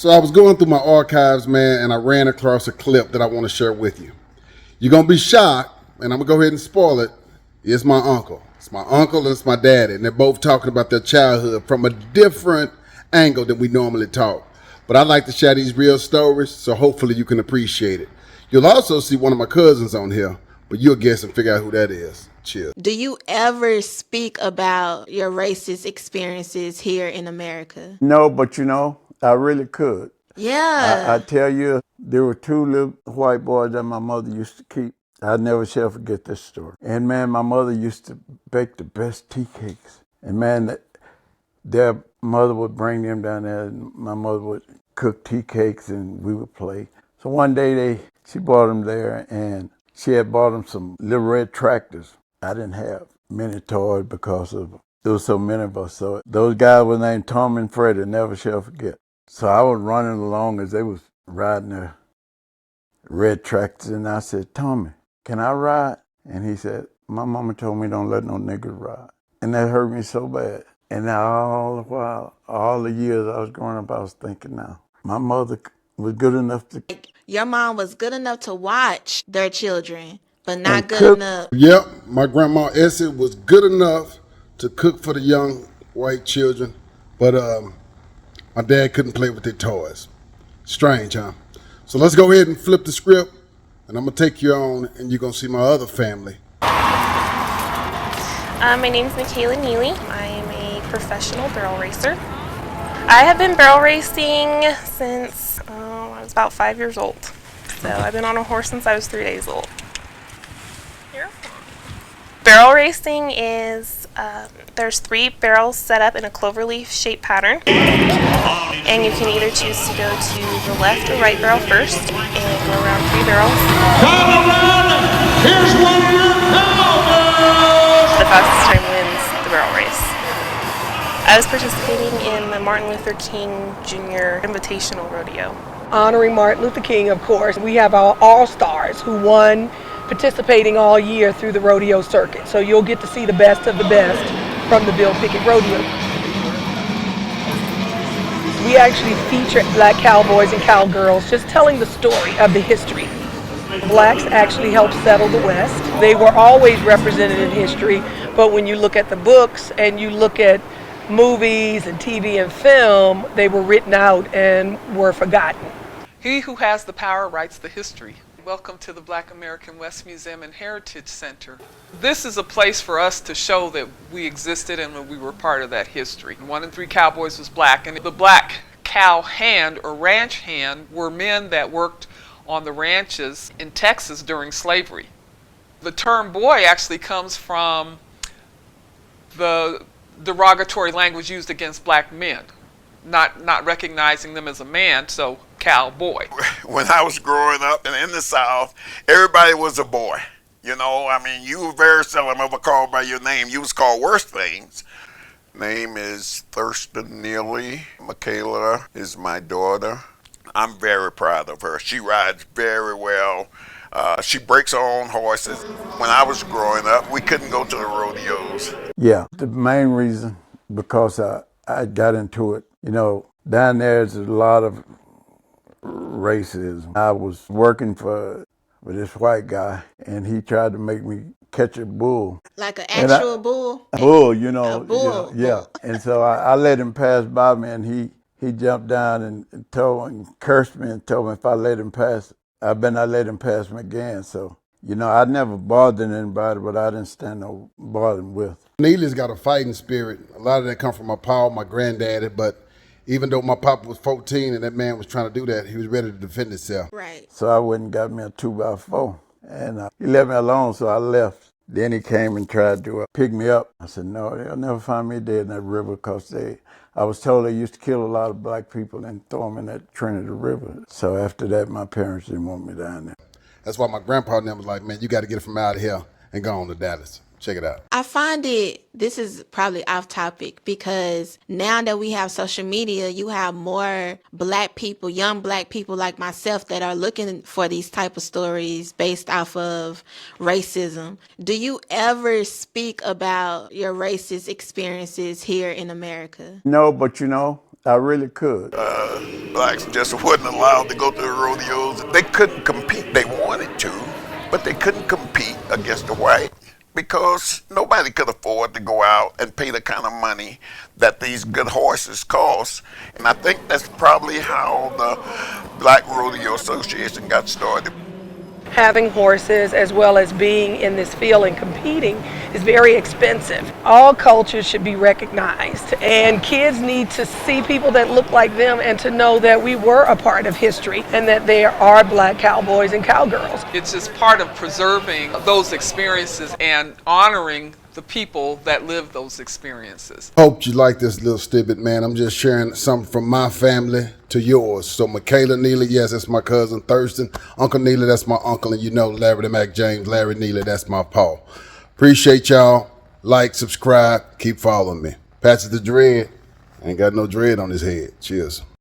So I was going through my archives, man, and I ran across a clip that I want to share with you. You're going to be shocked, and I'm going to go ahead and spoil it. It's my uncle. It's my uncle and it's my daddy, and they're both talking about their childhood from a different angle than we normally talk. But I like to share these real stories, so hopefully you can appreciate it. You'll also see one of my cousins on here, but you'll guess and figure out who that is. Cheers. Do you ever speak about your racist experiences here in America? No, but I really could. I Yeah. tell you, there were two little white boys that my mother used to keep. I never shall forget this story. And man, my mother used to bake the best tea cakes. And man, their mother would bring them down there, and my mother would cook tea cakes, and we would play. So one day she brought them there, and she had bought them some little red tractors. I didn't have many toys because there was so many of us. So those guys were named Tom and Freddie, never shall forget. So I was running along as they was riding their red tractors, and I said, Tommy, can I ride? And he said, my mama told me don't let no niggas ride. And that hurt me so bad. And now all the while, all the years I was growing up, I was thinking now, my mother was good enough to Your mom was good enough to watch their children, but not and good cook. enough. Yep, my grandma Essie was good enough to cook for the young white children, but my dad couldn't play with their toys. Strange, huh? So let's go ahead and flip the script, and I'm gonna take you on, and you're gonna see my other family. My name is Mikala Nealy. I am a professional barrel racer. I have been barrel racing since I was about 5 years old. So I've been on a horse since I was 3 days old. Here. Barrel racing is, there's 3 barrels set up in a cloverleaf shaped pattern. And you can either choose to go to the left or right barrel first and go around 3 barrels. Come around! Here's one of your Cowboys! The fastest time wins the barrel race. I was participating in the Martin Luther King Jr. Invitational Rodeo. Honoring Martin Luther King, of course. We have our all-stars who won participating all year through the rodeo circuit. So you'll get to see the best of the best from the Bill Pickett Rodeo. We actually feature black cowboys and cowgirls just telling the story of the history. Blacks actually helped settle the West. They were always represented in history, but when you look at the books and you look at movies and TV and film, they were written out and were forgotten. He who has the power writes the history. Welcome to the Black American West Museum and Heritage Center. This is a place for us to show that we existed and we were part of that history. 1 in 3 cowboys was black, and the black cow hand or ranch hand were men that worked on the ranches in Texas during slavery. The term boy actually comes from the derogatory language used against black men, not recognizing them as a man, so cowboy. When I was growing up and in the South, everybody was a boy. You were very seldom ever called by your name. You was called worse things. Name is Thurston Nealy. Mikala is my daughter. I'm very proud of her. She rides very well. She breaks her own horses. When I was growing up, we couldn't go to the rodeos. Yeah, the main reason, because I got into it. Down there's a lot of racism. I was working for this white guy, and he tried to make me catch a bull. Like an actual bull? Bull, A bull. yeah. And so I let him pass by me, and he jumped down and cursed me and told me if I let him pass, I better not let him pass me again. So, I never bothered anybody, but I didn't stand no bothering with. Neely's got a fighting spirit. A lot of that come from my pa, my granddaddy, but even though my papa was 14 and that man was trying to do that, he was ready to defend himself. Right. So I went and got me a 2x4, and he left me alone, so I left. Then he came and tried to pick me up. I said, no, they'll never find me dead in that river, because I was told they used to kill a lot of black people and throw them in that Trinity River. So after that, my parents didn't want me down there. That's why my grandpa and them was like, man, you got to get it from out of here and go on to Dallas. Check it out. I find this is probably off topic, because now that we have social media, you have more black people, young black people like myself, that are looking for these type of stories based off of racism. Do you ever speak about your racist experiences here in America? No, but I really could. Blacks just wasn't allowed to go to the rodeos. They couldn't compete. They wanted to, but they couldn't compete against the white because nobody could afford to go out and pay the kind of money that these good horses cost. And I think that's probably how the Black Rodeo Association got started. Having horses as well as being in this field and competing is very expensive. All cultures should be recognized, and kids need to see people that look like them and to know that we were a part of history and that there are black cowboys and cowgirls. It's just part of preserving those experiences and honoring the people that live those experiences. Hope you like this little snippet, man. I'm just sharing something from my family to yours. So Mikala Nealy, yes, that's my cousin Thurston. Uncle Nealy, that's my uncle. And you know Larry the Mack James, Larry Nealy, that's my paw. Appreciate y'all. Like, subscribe, keep following me. Patches the dread. Ain't got no dread on his head. Cheers.